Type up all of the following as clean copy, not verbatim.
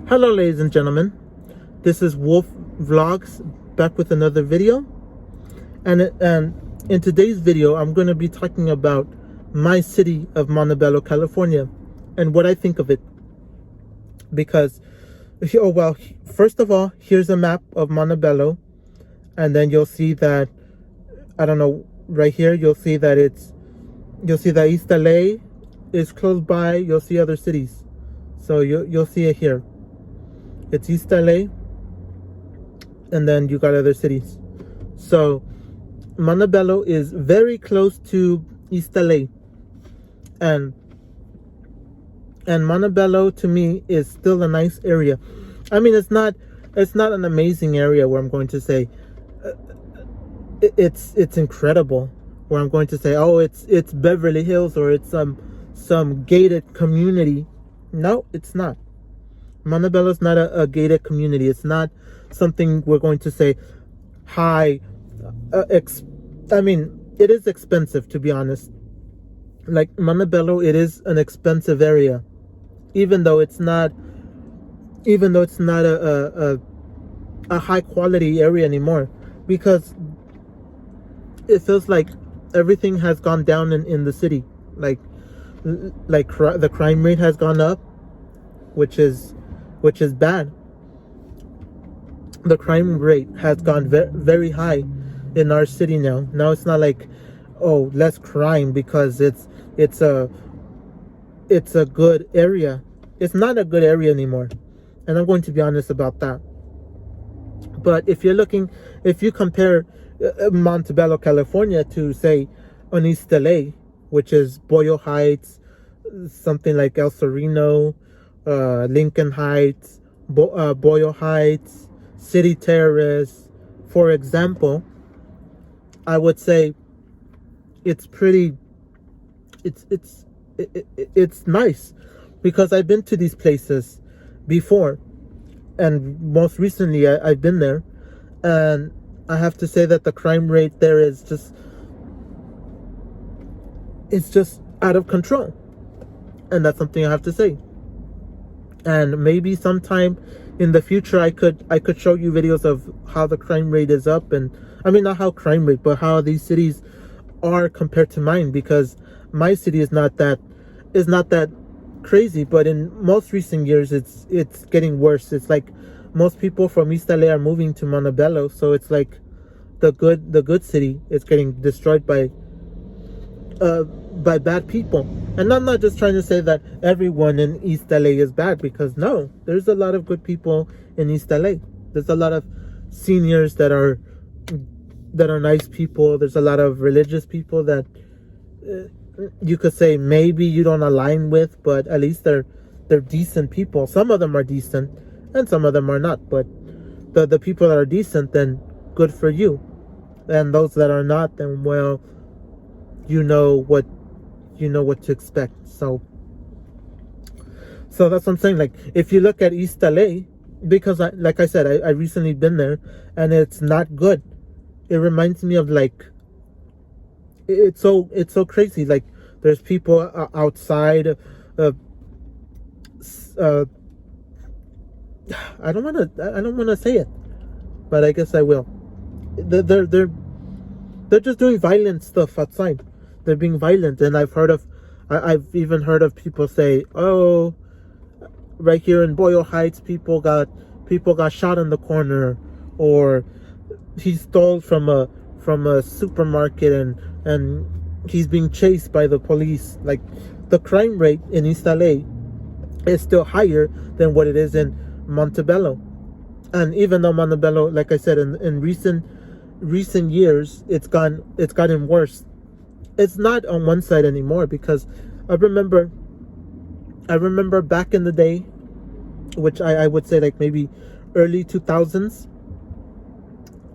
Hello ladies and gentlemen, this is Wolf Vlogs back with another video, and in today's video I'm going to be talking about my city of Montebello, California, and what I think of it. Because first of all, here's a map of Montebello, and then you'll see that, I don't know, right here you'll see that East LA is close by. You'll see other cities, so you'll see it here. It's East LA, and then you got other cities. So Montebello is very close to East LA, and Montebello to me is still a nice area. I mean, it's not an amazing area where I'm going to say it's incredible, where I'm going to say, oh, it's Beverly Hills, or it's some gated community. No, it's not. Montebello is not a gated community. It's not something we're going to say high. I mean, it is expensive, to be honest. Like Montebello, it is an expensive area, even though it's not a high quality area anymore, because it feels like everything has gone down in the city. Like the crime rate has gone up, which is bad. The crime rate has gone very high in our city now. Now it's not like, oh, less crime because it's a good area. It's not a good area anymore, and I'm going to be honest about that. But if you compare Montebello, California to, say, on East LA, which is Boyle Heights, something like El Sereno, Lincoln Heights, Boyle Heights, City Terrace, for example, I would say it's nice, because I've been to these places before, and most recently I've been there, and I have to say that the crime rate there is just out of control, and that's something I have to say. And maybe sometime in the future I could show you videos of how the crime rate is up, and I mean, not how crime rate, but how these cities are compared to mine, because my city is not that crazy, but in most recent years it's getting worse. It's like most people from East LA are moving to Montebello, so it's like the good city is getting destroyed by bad people. And I'm not just trying to say that everyone in East LA is bad, because no, there's a lot of good people in East LA. There's a lot of seniors that are nice people. There's a lot of religious people that you could say maybe you don't align with, but at least they're decent people. Some of them are decent and some of them are not, but the people that are decent, then good for you. And those that are not, then, well, you know what to expect. So that's what I'm saying. Like, if you look at East LA, because like I said, I recently been there, and it's not good. It reminds me of, like, it's so crazy. Like, there's people outside. I don't want to say it, but I guess I will. They're just doing violent stuff outside. They're being violent, and I've even heard of people say, oh, right here in Boyle Heights, people got shot in the corner, or he stole from a supermarket, and he's being chased by the police. Like, the crime rate in East LA is still higher than what it is in Montebello. And even though Montebello, like I said, in recent years, it's gotten worse. It's not on one side anymore, because I remember back in the day, which I would say like maybe early 2000s.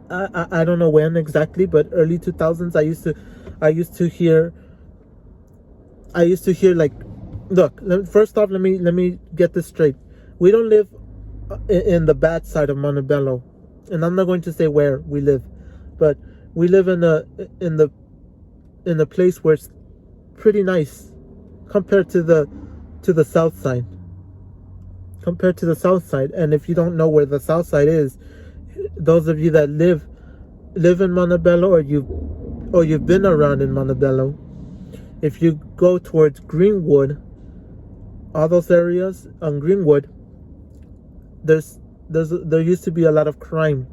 I don't know when exactly, but early 2000s, I used to hear like, look, first off, let me get this straight. We don't live in the bad side of Montebello, and I'm not going to say where we live, but we live in a place where it's pretty nice compared to the south side. compared to the south side. And if you don't know where the south side is, those of you that live in Montebello, or you've been around in Montebello, if you go towards Greenwood, all those areas on Greenwood, there used to be a lot of crime.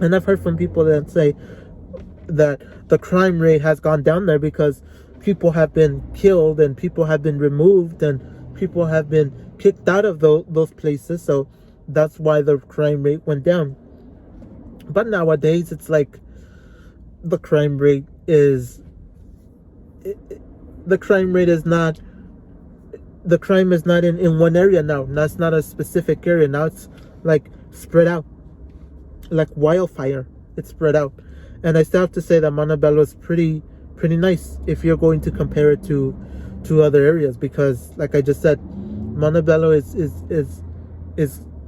And I've heard from people that say that the crime rate has gone down there because people have been killed and people have been removed and people have been kicked out of those places. So that's why the crime rate went down. But nowadays, it's like the crime rate is not in one area now. That's not a specific area. Now it's like spread out, like wildfire. It's spread out. And I still have to say that Montebello is pretty nice if you're going to compare it to other areas, because like I just said, Montebello is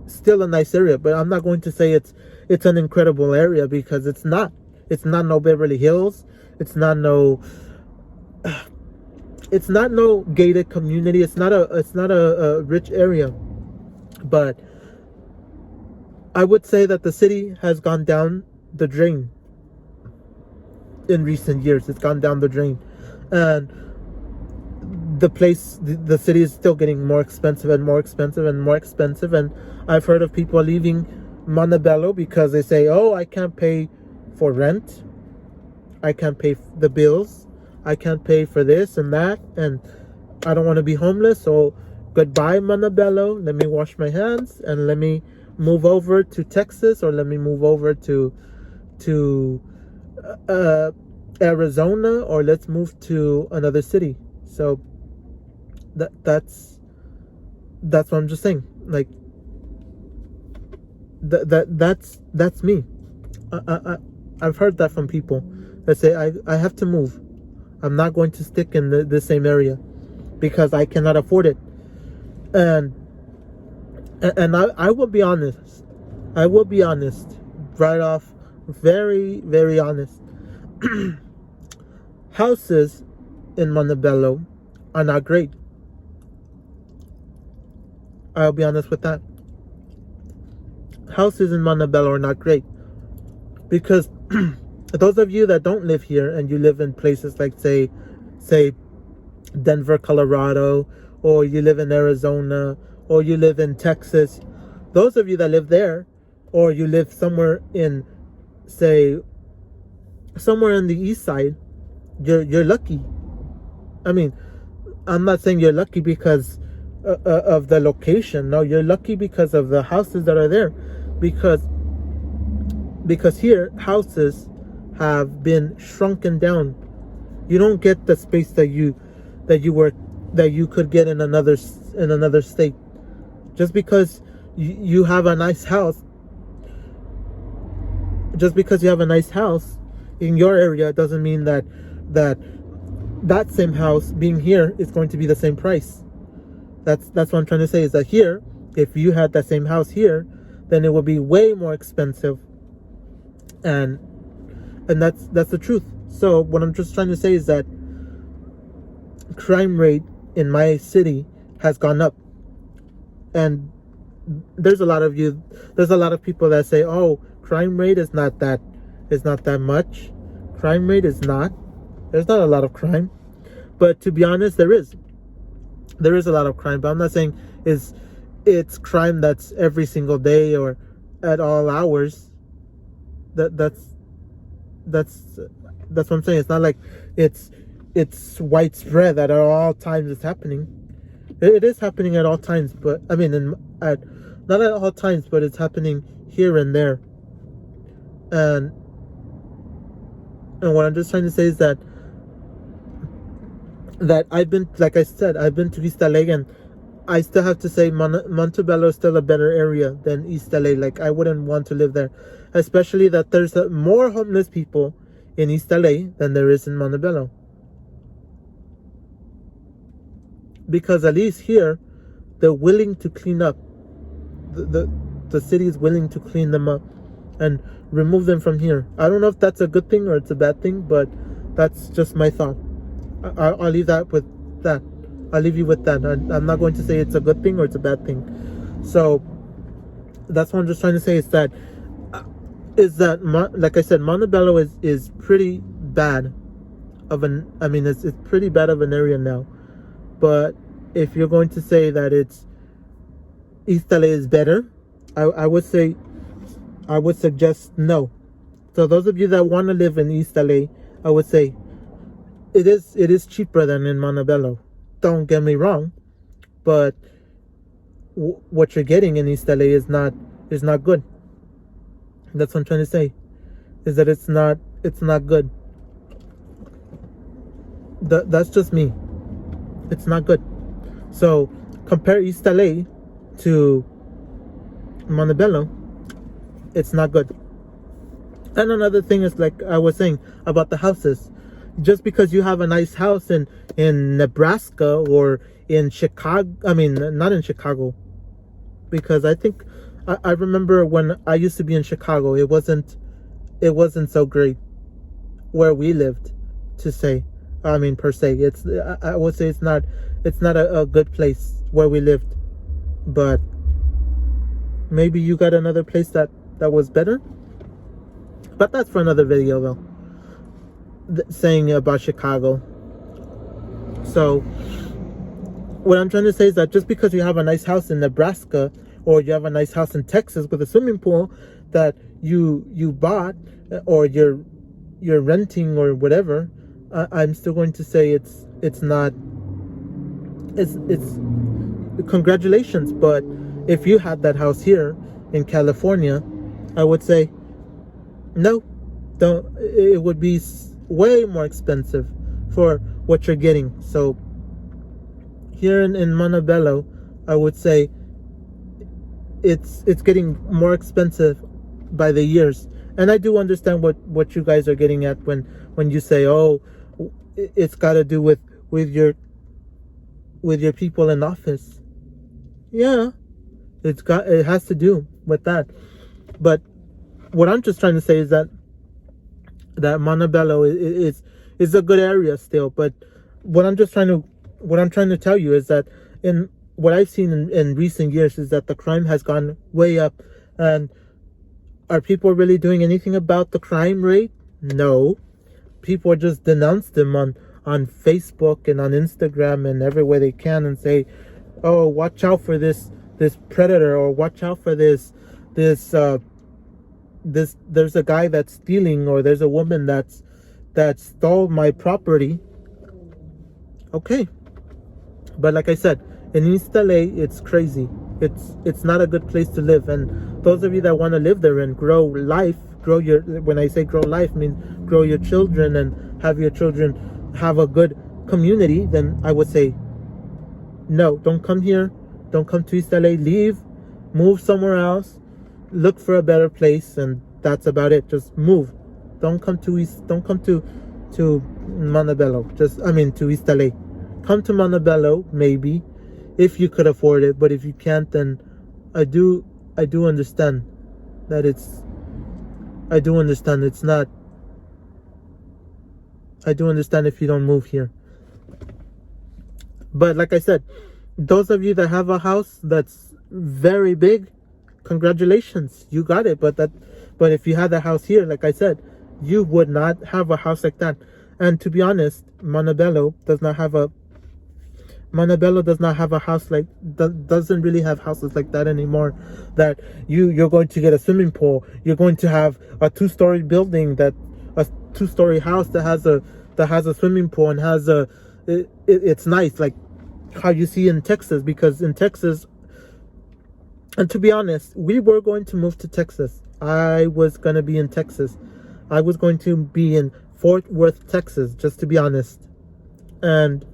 still a nice area, but I'm not going to say it's an incredible area, because it's not. It's not no Beverly Hills. It's not no gated community. It's not a rich area. But I would say that the city has gone down the drain in recent years. It's gone down the drain. And the city is still getting more expensive and more expensive and more expensive. And I've heard of people leaving Montebello because they say, oh, I can't pay for rent. I can't pay the bills. I can't pay for this and that. And I don't want to be homeless. So goodbye, Montebello. Let me wash my hands and let me move over to Texas, or let me move over to Arizona, or let's move to another city. So that's what I'm just saying. Like that's me. I've heard that from people that say I have to move. I'm not going to stick in the same area because I cannot afford it. And I will be honest. I will be honest right off. Very, very honest. Houses in Montebello are not great. I'll be honest with that. Houses in Montebello are not great because those of you that don't live here and you live in places like say Denver, Colorado, or you live in Arizona, or you live in Texas, those of you that live there, or you live somewhere in the east side, you're lucky. I mean, I'm not saying you're lucky because of the location. No, you're lucky because of the houses that are there, because here houses have been shrunken down. You don't get the space that you could get in another state. Just because you have a nice house, in your area doesn't mean that same house being here is going to be the same price. That's what I'm trying to say, is that here, if you had that same house here, then it would be way more expensive. And that's the truth. So what I'm just trying to say is that crime rate in my city has gone up. And there's a lot of people that say, oh, crime rate is not that much. Crime rate is not. There's not a lot of crime. But to be honest, there is a lot of crime. But I'm not saying it's crime that's every single day or at all hours. That's what I'm saying. It's not like it's widespread that at all times it's happening. It is happening at all times, but I mean, not at all times, but it's happening here and there. And what I'm just trying to say is that I've been, like I said, I've been to East LA, and I still have to say Montebello is still a better area than East LA. Like, I wouldn't want to live there, especially that there's more homeless people in East LA than there is in Montebello. Because at least here, they're willing to clean up. The city is willing to clean them up and remove them from here. I don't know if that's a good thing or it's a bad thing, but that's just my thought. I'll leave that with that. I'll leave you with that. I'm not going to say it's a good thing or it's a bad thing. So that's what I'm just trying to say, like I said, Montebello is pretty bad it's pretty bad of an area now. But if you're going to say that it's East LA is better, I would suggest no. So those of you that want to live in East LA, I would say it is cheaper than in Montebello. Don't get me wrong, but what you're getting in East LA is not good. That's what I'm trying to say, is that it's not good. That's just me. It's not good. So compare East LA to Montebello, it's not good. And another thing is, like I was saying about the houses, just because you have a nice house in Nebraska or in Chicago, not in Chicago, because I think I remember when I used to be in Chicago, it wasn't so great where we lived, per se. I would say it's not a good place where we lived, but maybe you got another place that was better. But that's for another video, though. Saying about Chicago. So what I'm trying to say is that just because you have a nice house in Nebraska, or you have a nice house in Texas with a swimming pool that you bought, or you're renting or whatever, I'm still going to say it's congratulations. But if you had that house here in California, I would say no, don't. It would be way more expensive for what you're getting. So here in Montebello, I would say it's getting more expensive by the years. And I do understand what you guys are getting at when you say, oh, it's got to do with your people in office. Yeah, it has to do with that. But what I'm just trying to say is that Montebello is a good area still. But what I'm trying to tell you is that in what I've seen in recent years is that the crime has gone way up. And are people really doing anything about the crime rate? No. People just denounce them on Facebook and on Instagram and everywhere they can, and say, oh, watch out for this predator, or watch out for this there's a guy that's stealing, or there's a woman that stole my property. Okay. But like I said, in East LA, it's crazy. It's not a good place to live. And those of you that want to live there and when I say grow life, I mean grow your children and have your children have a good community, then I would say no, don't come here. Don't come to East LA. Leave, move somewhere else, look for a better place, and that's about it. Just move. Don't come to Montebello. To East LA. Come to Montebello, maybe, if you could afford it. But if you can't, then I do understand that I do understand if you don't move here. But like I said, those of you that have a house that's very big, congratulations, you got it. But if you had a house here, like I said, you would not have a house like that. And to be honest, Montebello does not have a house doesn't really have houses like that anymore. That you're going to get a swimming pool. You're going to have a 2-story building, a 2-story house that has a swimming pool and it's nice, like how you see in Texas. Because in Texas, and to be honest, we were going to move to Texas. I was going to be in Texas. I was going to be in Fort Worth, Texas, just to be honest. And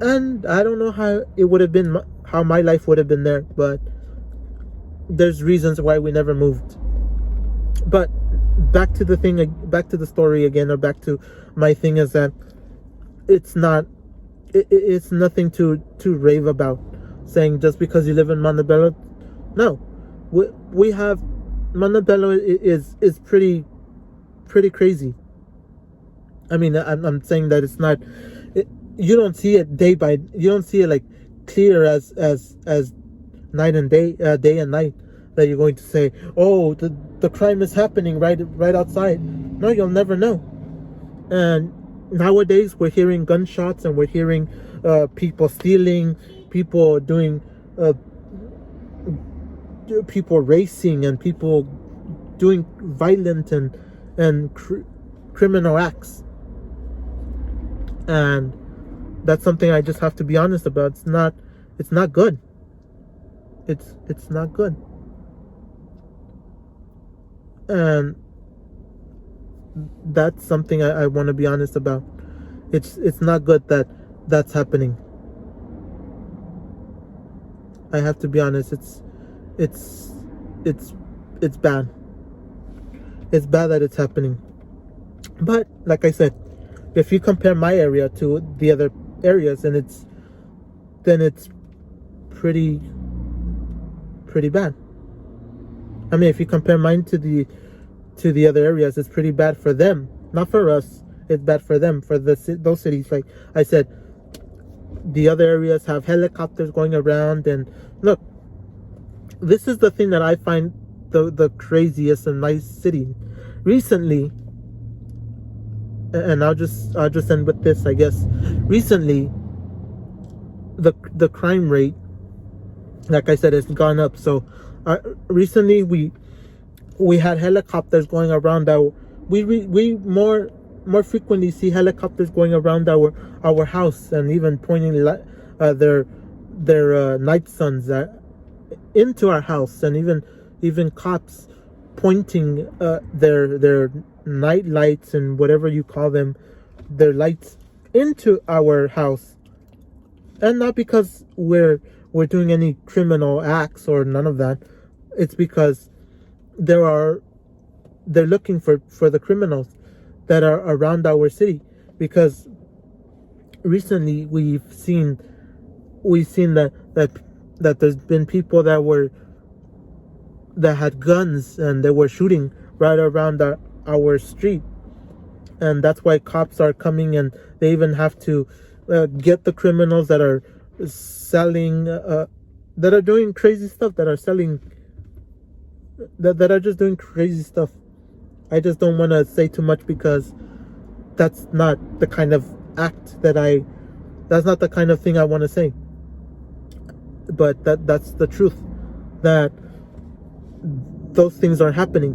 I don't know how it would have been, how my life would have been there, but there's reasons why we never moved. But back to the story again, or back to my thing, is that it's nothing to rave about, saying just because you live in Montebello. No, we have Montebello is pretty crazy. I'm saying that it's not. You don't see it you don't see it like clear as night and day and night, that you're going to say, oh, the crime is happening right outside. No, you'll never know. And nowadays we're hearing gunshots, and we're hearing people stealing, people doing people racing, and people doing violent and criminal acts. And that's something I just have to be honest about. It's not good. It's not good. And that's something I want to be honest about. It's not good that that's happening. I have to be honest. It's bad. It's bad that it's happening. But like I said, if you compare my area to the other areas, then it's pretty bad. I mean, if you compare mine to the other areas, it's pretty bad for them, not for us. It's bad for them, for those cities. Like I said, the other areas have helicopters going around. And look, this is the thing that I find the craziest in my city recently. And I'll just end with this, I guess. Recently, the crime rate, like I said, has gone up. So recently we had helicopters going around we more frequently see helicopters going around our house, and even pointing their night suns into our house, and even cops pointing their night lights, and whatever you call them, their lights into our house. And not because we're doing any criminal acts or none of that. It's because they're looking for the criminals that are around our city. Because recently we've seen that there's been people that had guns, and they were shooting right around our street. And that's why cops are coming, and they even have to get the criminals that are selling, that are doing crazy stuff, that are selling, that are just doing crazy stuff. I just don't want to say too much, because that's not the kind of act that's not the kind of thing I want to say. But that's the truth, that those things are happening.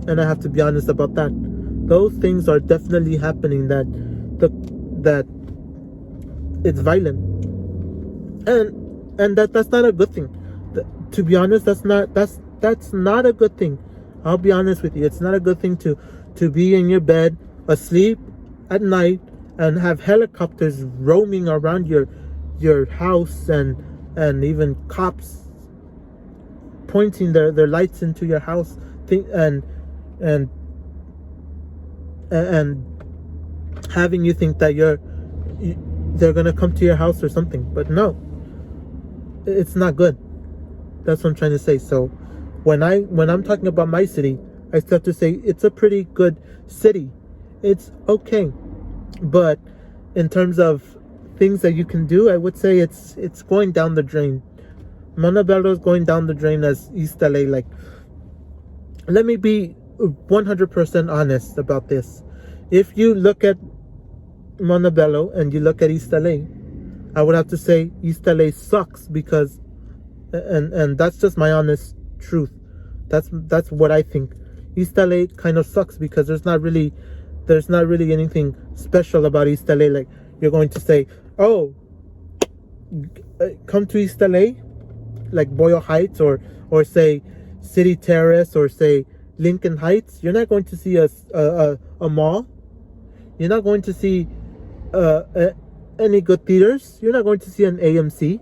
And I have to be honest about that. Those things are definitely happening, that it's violent. And that's not a good thing. To be honest, that's not a good thing. I'll be honest with you. It's not a good thing to be in your bed, asleep at night, and have helicopters roaming around your house, and even cops pointing their lights into your house, and having you think that they're gonna come to your house or something. But no, it's not good. That's what I'm trying to say. So when I'm talking about my city, I still have to say it's a pretty good city. It's okay. But in terms of things that you can do, I would say it's going down the drain. Montebello is going down the drain as East LA. Like, let me be 100% honest about this. If you look at Montebello and you look at East LA, I would have to say East LA sucks, because, and that's just my honest truth. That's what I think. East LA kind of sucks, because there's not really anything special about East LA. Like, you're going to say, oh, come to East LA, like Boyle Heights, or say City Terrace, or say Lincoln Heights. You're not going to see a mall. You're not going to see any good theaters. You're not going to see an AMC.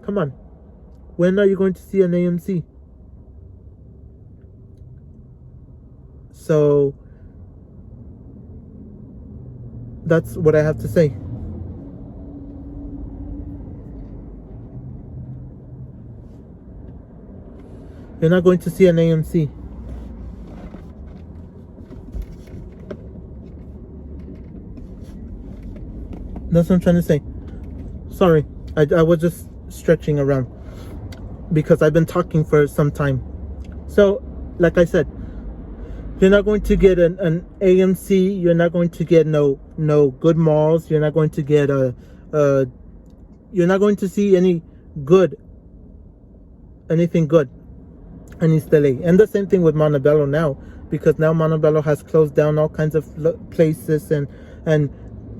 Come on. When are you going to see an AMC? So that's what I have to say. You're not going to see an AMC. That's what I'm trying to say. Sorry, I was just stretching around. because I've been talking for some time. So, like I said, you're not going to get an AMC. You're not going to get no good malls. You're not going to get you're not going to see anything good in East LA. And the same thing with Montebello now, because now Montebello has closed down all kinds of places, and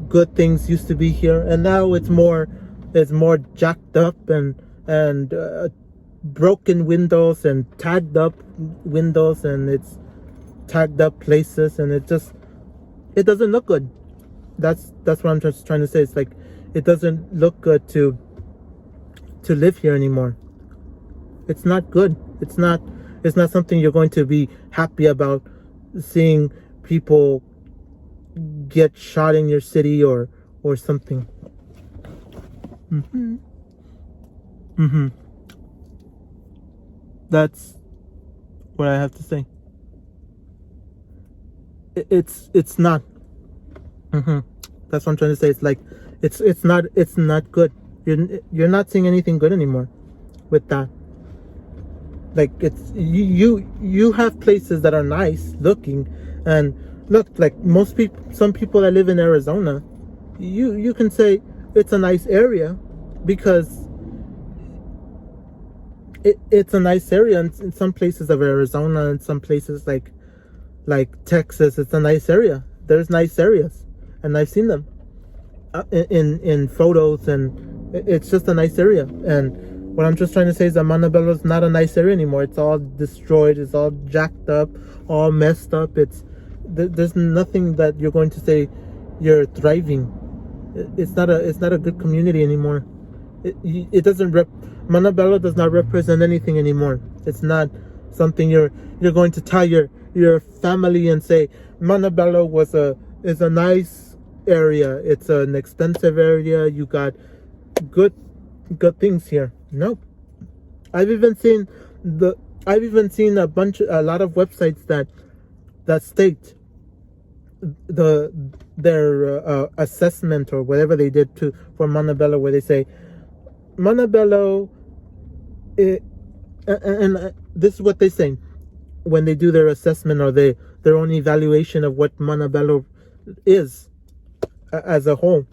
good things used to be here, and now it's more jacked up and broken windows and tagged up windows, and it's tagged up places, and it doesn't look good. That's what I'm just trying to say. It's like it doesn't look good to live here anymore. It's not good. It's not something you're going to be happy about, seeing people get shot in your city or something. That's what I have to say. It's not. That's what I'm trying to say. It's like it's not good. You're not seeing anything good anymore with that. Like, it's you have places that are nice looking, and look, like some people that live in Arizona, you can say it's a nice area because it's a nice area in some places of Arizona, and some places like Texas. It's a nice area. There's nice areas, and I've seen them in photos, and it's just a nice area. And what I'm just trying to say is that Montebello is not a nice area anymore. It's all destroyed. It's all jacked up, all messed up. There's nothing that you're going to say you're thriving. It's not a good community anymore. It doesn't Montebello does not represent anything anymore. It's not something you're going to tell your family and say Montebello is a nice area. It's an expensive area. You got good things here. No, I've even seen a lot of websites that state their assessment or whatever they did for Montebello, where they say Montebello, and this is what they say when they do their assessment or their own evaluation of what Montebello is as a whole.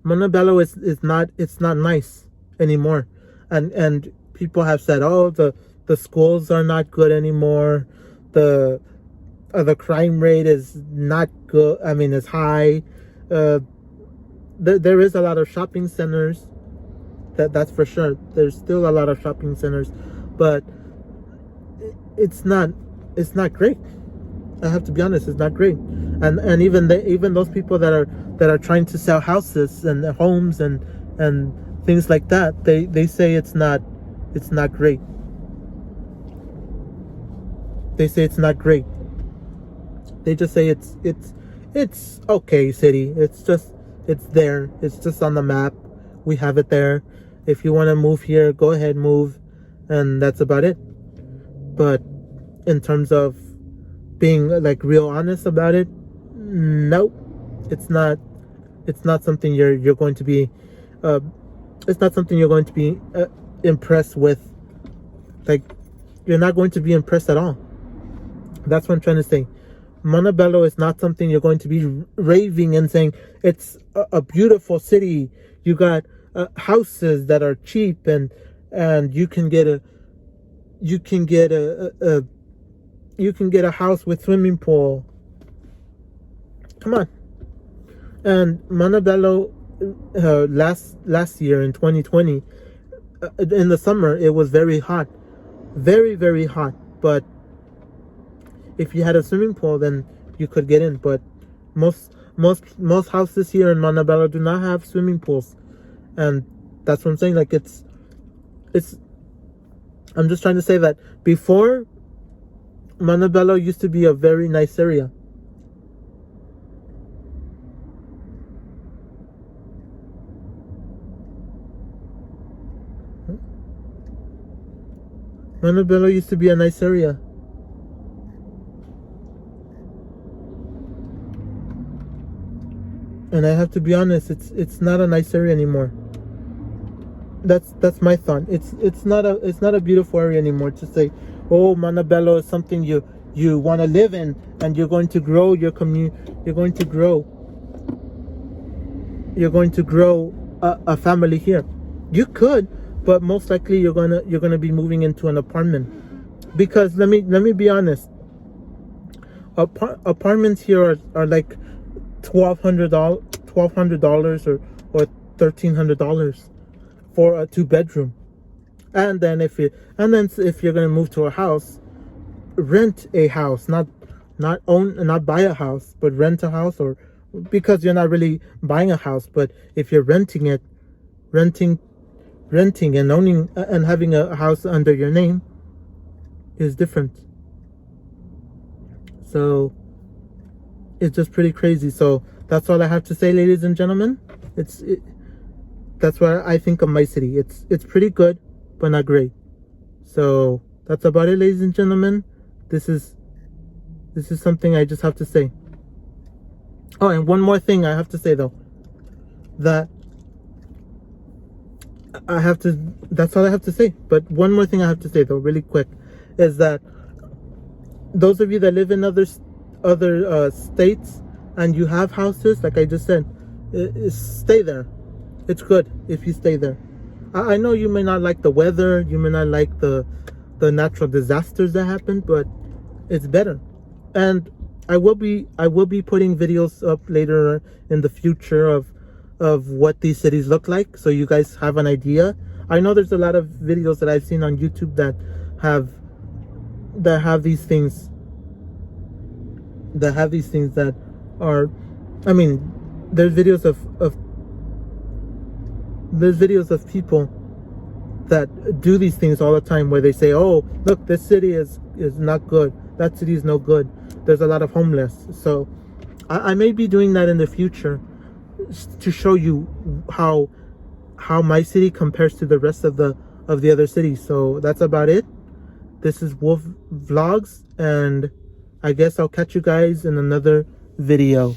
Montebello is not nice anymore, and people have said, oh, the schools are not good anymore, the crime rate is not good. I mean, it's high. There is a lot of shopping centers, that's for sure. There's still a lot of shopping centers, but it's not great. I have to be honest, it's not great. And even those people that are trying to sell houses and homes and things like that, they say it's not great. They say it's not great. They just say it's okay city. It's there. It's just on the map. We have it there. If you want to move here, go ahead, move, and that's about it. But in terms of being like real honest about it, nope. It's not something you're going to be it's not something you're going to be impressed with. Like, you're not going to be impressed at all. That's what I'm trying to say. Montebello is not something you're going to be raving and saying it's a beautiful city. You got houses that are cheap, and you can get a house with swimming pool. Come on. And Montebello, last year in 2020, in the summer, it was very hot, very, very hot. But if you had a swimming pool, then you could get in. But most houses here in Montebello do not have swimming pools, and that's what I'm saying. Like, it's. I'm just trying to say that before, Montebello used to be a very nice area. Montebello used to be a nice area. And I have to be honest, it's not a nice area anymore. That's my thought. It's not a beautiful area anymore to say, oh, Montebello is something you want to live in, and you're going to grow your community. You're going to grow a family here. You could, but most likely you're gonna be moving into an apartment, because let me be honest. Apartments here are like $1,200 or $1,300 for a 2-bedroom. And then if you're gonna move to a house, rent a house, not buy a house, but rent a house, or because you're not really buying a house, but if you're renting it, renting and owning and having a house under your name is different. So it's just pretty crazy. So that's all I have to say, ladies and gentlemen. That's what I think of my city. It's pretty good, but not great. So that's about it, ladies and gentlemen. This is something I just have to say. Oh, and one more thing I have to say, though. That's all I have to say. But one more thing I have to say, though, really quick, is that those of you that live in other states and you have houses, like I just said, stay there. It's good if you stay there. I know you may not like the weather, you may not like the natural disasters that happen, but it's better. And I will be putting videos up later in the future of what these cities look like, so you guys have an idea. I know there's a lot of videos that I've seen on YouTube that have these things that are, I mean, there's videos of people that do these things all the time, where they say, oh, look, this city is not good, that city is no good, there's a lot of homeless. So I may be doing that in the future to show you how my city compares to the rest of the other cities. So that's about it. This is Wolf Vlogs, and I guess I'll catch you guys in another video.